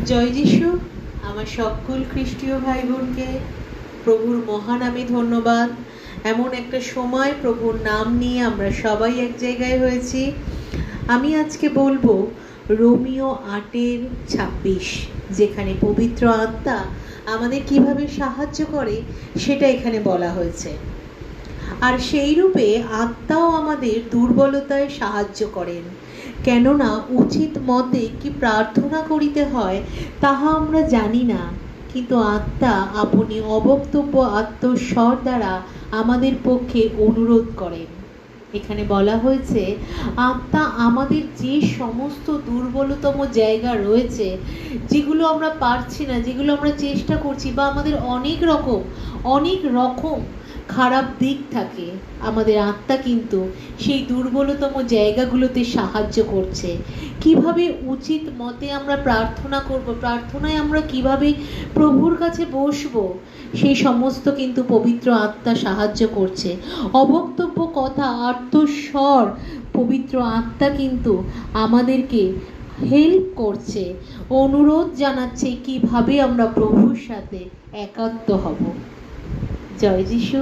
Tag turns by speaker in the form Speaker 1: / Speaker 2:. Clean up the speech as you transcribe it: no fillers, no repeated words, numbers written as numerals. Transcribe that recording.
Speaker 1: জয় যিশু। আমার সকল খ্রিস্টীয় ভাই বোনকে প্রভুর মহানামে ধন্যবাদ। এমন একটা সময় প্রভুর নাম নিয়ে আমরা সবাই এক জায়গায় হয়েছি। আমি আজকে বলবো রোমিও ৮:২৬, যেখানে পবিত্র আত্মা আমাদের কিভাবে সাহায্য করে সেটা এখানে বলা হয়েছে। আর সেই রূপে আত্মাও আমাদের দুর্বলতায় সাহায্য করেন, কেননা উচিত মতে কি প্রার্থনা করিতে হয় তাহা আমরা জানি না, কিন্তু আত্মা আপনি অবক্তব্য আত্মস্বর দ্বারা আমাদের পক্ষে অনুরোধ করেন। এখানে বলা হয়েছে আত্মা আমাদের যে সমস্ত দুর্বলতম জায়গা রয়েছে, যেগুলো আমরা পারছি না, যেগুলো আমরা চেষ্টা করছি, বা আমাদের অনেক রকম খারাপ দিক থাকে, আমাদের আত্মা কিন্তু সেই দুর্বলতম জায়গাগুলোতে সাহায্য করছে। কিভাবে উচিত মতে আমরা প্রার্থনা করব, প্রার্থনায় আমরা কিভাবে প্রভুর কাছে বসবো, সেই সমস্ত কিন্তু পবিত্র আত্মা সাহায্য করছে। অবক্তব্য কথা, আর্তস্বর, পবিত্র আত্মা কিন্তু আমাদেরকে হেল্প করছে, অনুরোধ জানাচ্ছে কিভাবে আমরা প্রভুর সাথে একাত্ম হব। জয় যিশু।